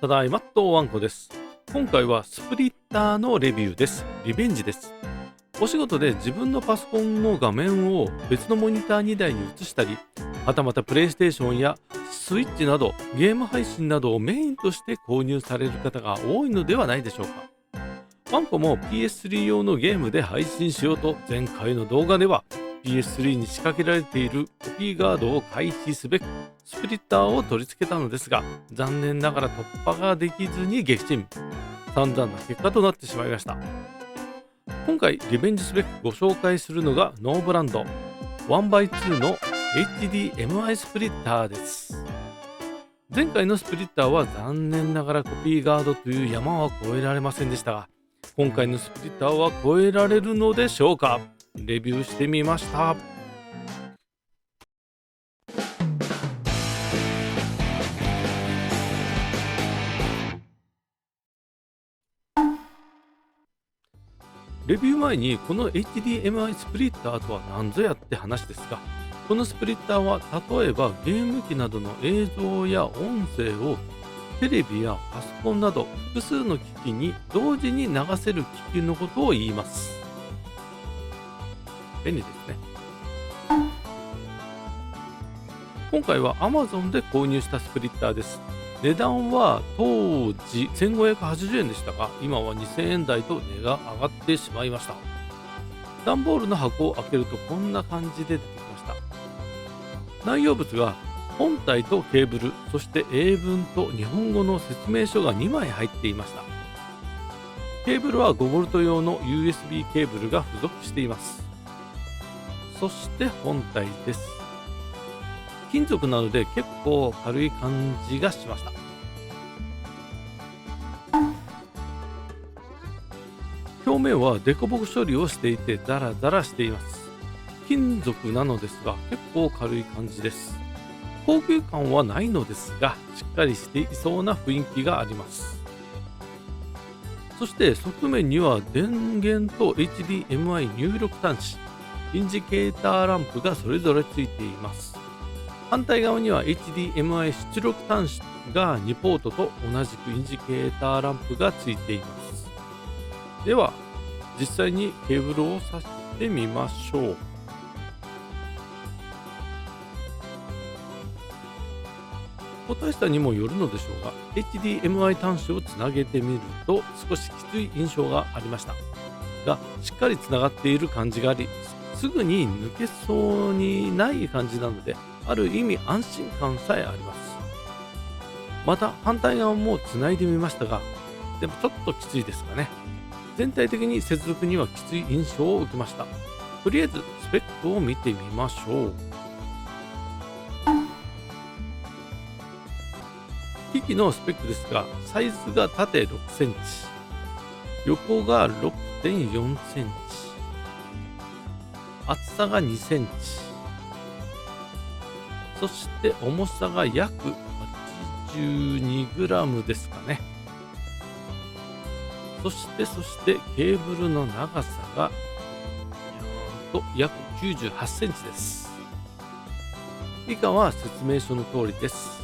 ただいまっとワンコです。今回はスプリッターのレビューです。リベンジです。お仕事で自分のパソコンの画面を別のモニター2台に移したり、はたまたプレイステーションやスイッチなどゲーム配信などをメインとして購入される方が多いのではないでしょうか。ワンコも PS3 用のゲームで配信しようと前回の動画では PS3 に仕掛けられているコピーガードを回避すべくスプリッターを取り付けたのですが、残念ながら突破ができずに撃沈。散々な結果となってしまいました。今回リベンジすべくご紹介するのがノーブランド 1x2 の HDMI スプリッターです。前回のスプリッターは残念ながらコピーガードという山は越えられませんでしたが、今回のスプリッターは越えられるのでしょうか。レビューしてみました。レビュー前にこの HDMI スプリッターとは何ぞやって話ですが、このスプリッターは例えばゲーム機などの映像や音声をテレビやパソコンなど複数の機器に同時に流せる機器のことを言います。便利ですね。今回は Amazon で購入したスプリッターです。値段は当時1580円でしたが、今は2000円台と値が上がってしまいました。段ボールの箱を開けるとこんな感じで出てきました。内容物が本体とケーブル、そして英文と日本語の説明書が2枚入っていました。ケーブルは 5V 用の USB ケーブルが付属しています。そして本体です。金属なので結構軽い感じがしました。表面はデコボコ処理をしていてザラザラしています。金属なのですが結構軽い感じです。高級感はないのですがしっかりしていそうな雰囲気があります。そして側面には電源と HDMI 入力端子、インジケーターランプがそれぞれついています。反対側には HDMI 出力端子が2ポートと同じくインジケーターランプがついています。では実際にケーブルを挿してみましょう。個体差にもよるのでしょうが HDMI 端子をつなげてみると少しきつい印象がありましたが、しっかりつながっている感じがあり、すぐに抜けそうにない感じなので、ある意味安心感さえあります。また反対側もつないでみましたが、でもちょっときついですかね。全体的に接続にはきつい印象を受けました。とりあえずスペックを見てみましょう。機器のスペックですが、サイズが縦6センチ、横が6.4センチ、厚さが2センチ、そして重さが約 82g ですかね。そしてケーブルの長さが約98センチです。以下は説明書の通りです。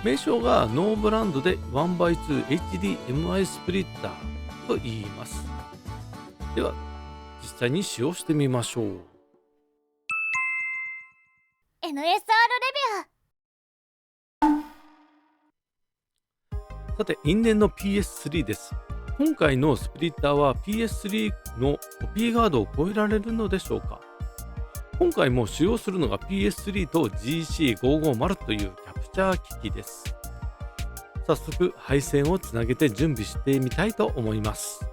名称がノーブランドで 1x2HDMI スプリッターと言います。では実際に使用してみましょう。 NSR レビュー。さて因縁の PS3 です。今回のスプリッターは PS3 のコピーガードを超えられるのでしょうか。今回も使用するのが PS3 と GC550 というキャプチャー機器です。早速配線をつなげて準備してみたいと思います。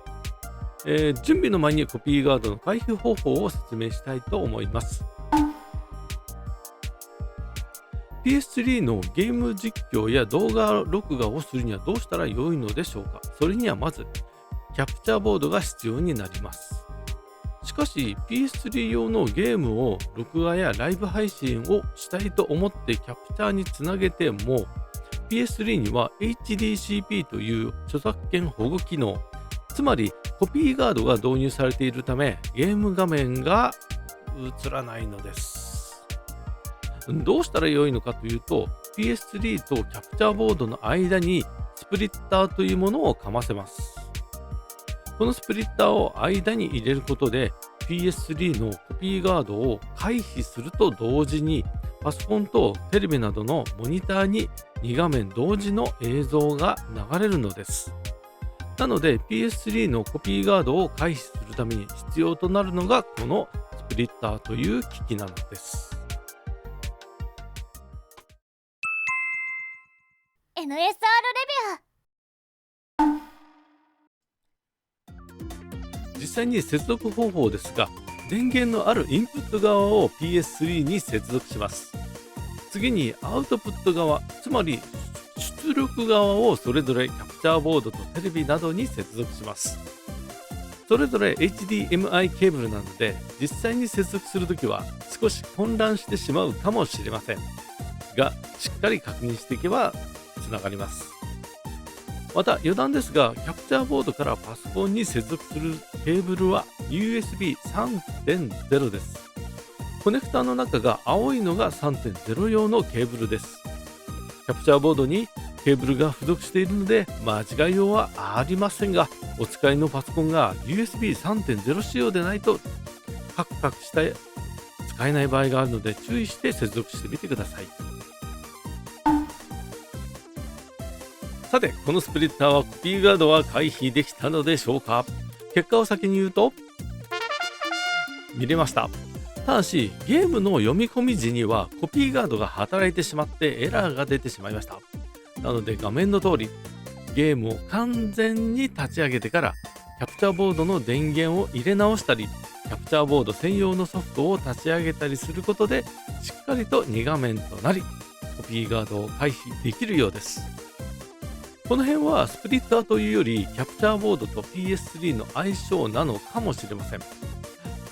準備の前にコピーガードの回避方法を説明したいと思います。PS3 のゲーム実況や動画録画をするにはどうしたら良いのでしょうか。それにはまずキャプチャーボードが必要になります。しかし PS3 用のゲームを録画やライブ配信をしたいと思ってキャプチャーにつなげても PS3 には HDCP という著作権保護機能、つまりコピーガードが導入されているためゲーム画面が映らないのです。どうしたら良いのかというと PS3 とキャプチャーボードの間にスプリッターというものをかませます。このスプリッターを間に入れることで PS3 のコピーガードを回避すると同時に、パソコンとテレビなどのモニターに2画面同時の映像が流れるのです。なので PS3 のコピーガードを回避するために必要となるのがこのスプリッターという機器なのです。 NSR レビュー。実際に接続方法ですが、電源のあるインプット側を PS3 に接続します。次にアウトプット側、つまり出力側をそれぞれキャプチャーボードとテレビなどに接続します。それぞれ HDMI ケーブルなので、実際に接続するときは少し混乱してしまうかもしれませんが、しっかり確認していけばつながります。また余談ですが、キャプチャーボードからパソコンに接続するケーブルは USB 3.0 です。コネクターの中が青いのが 3.0 用のケーブルです。キャプチャーボードにケーブルが付属しているので間違いようはありませんが、お使いのパソコンが USB 3.0 仕様でないとカクカクして使えない場合があるので、注意して接続してみてください。さて、このスプリッターはコピーガードは回避できたのでしょうか。結果を先に言うと、見れました。ただしゲームの読み込み時にはコピーガードが働いてしまってエラーが出てしまいました。なので画面の通りゲームを完全に立ち上げてからキャプチャーボードの電源を入れ直したり、キャプチャーボード専用のソフトを立ち上げたりすることでしっかりと2画面となり、コピーガードを回避できるようです。この辺はスプリッターというよりキャプチャーボードと PS3 の相性なのかもしれません。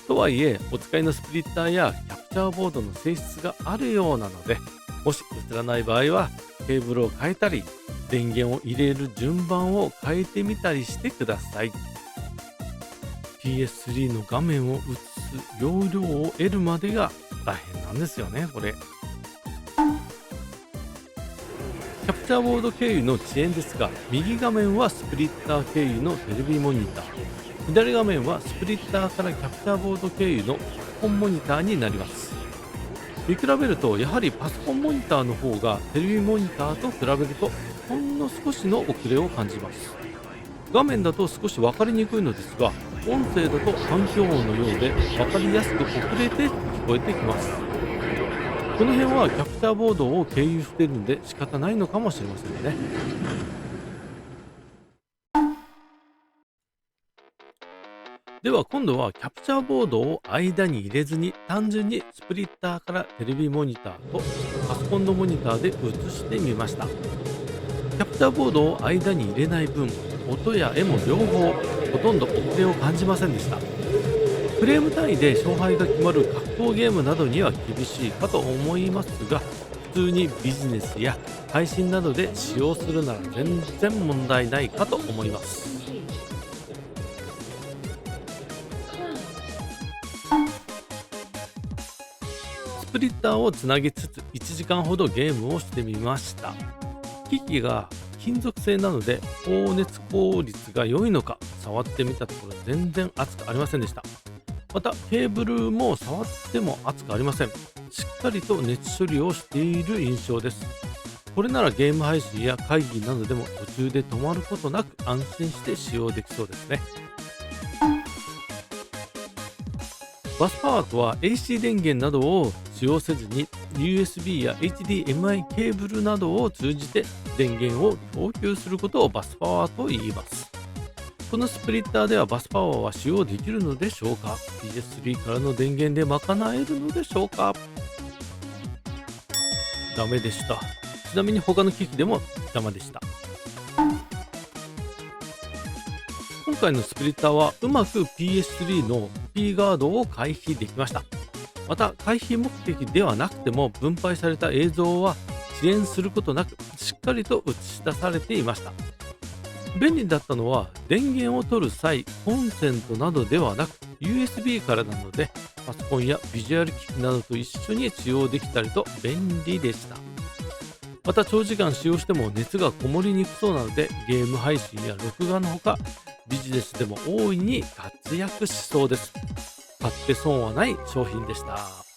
とはいえ、お使いのスプリッターやキャプチャーボードの性質があるようなので、もし映らない場合はケーブルを変えたり、電源を入れる順番を変えてみたりしてください。 PS3 の画面を映す容量を得るまでが大変なんですよね。これキャプチャーボード経由の遅延ですが、右画面はスプリッター経由のテレビモニター、左画面はスプリッターからキャプチャーボード経由のパソコンモニターになります。見比べるとやはりパソコンモニターの方がテレビモニターと比べるとほんの少しの遅れを感じます。画面だと少し分かりにくいのですが、音声だと環境音のようで分かりやすく遅れて聞こえてきます。この辺はキャプチャーボードを経由しているので仕方ないのかもしれませんね。では今度はキャプチャーボードを間に入れずに単純にスプリッターからテレビモニターとパソコンのモニターで映してみました。キャプチャーボードを間に入れない分、音や絵も両方ほとんど遅れを感じませんでした。フレーム単位で勝敗が決まる格闘ゲームなどには厳しいかと思いますが、普通にビジネスや配信などで使用するなら全然問題ないかと思います。スプリッターをつなぎつつ1時間ほどゲームをしてみました。機器が金属製なので放熱効率が良いのか触ってみたところ全然熱くありませんでした。またケーブルも触っても熱くありません。しっかりと熱処理をしている印象です。これならゲーム配信や会議などでも途中で止まることなく安心して使用できそうですね。バスパワーとは AC 電源などを使用せずに USB や HDMI ケーブルなどを通じて電源を供給することをバスパワーと言います。このスプリッターではバスパワーは使用できるのでしょうか。 PS3 からの電源で賄えるのでしょうか。ダメでした。ちなみに他の機器でもダメでした。今回のスプリッターはうまく PS3 のP ガードを回避できました。また回避目的ではなくても分配された映像は遅延することなくしっかりと映し出されていました。便利だったのは電源を取る際コンセントなどではなく USB からなので、パソコンやビジュアル機器などと一緒に使用できたりと便利でした。また長時間使用しても熱がこもりにくそうなので、ゲーム配信や録画のほかビジネスでも大いに活躍しそうです。買って損はない商品でした。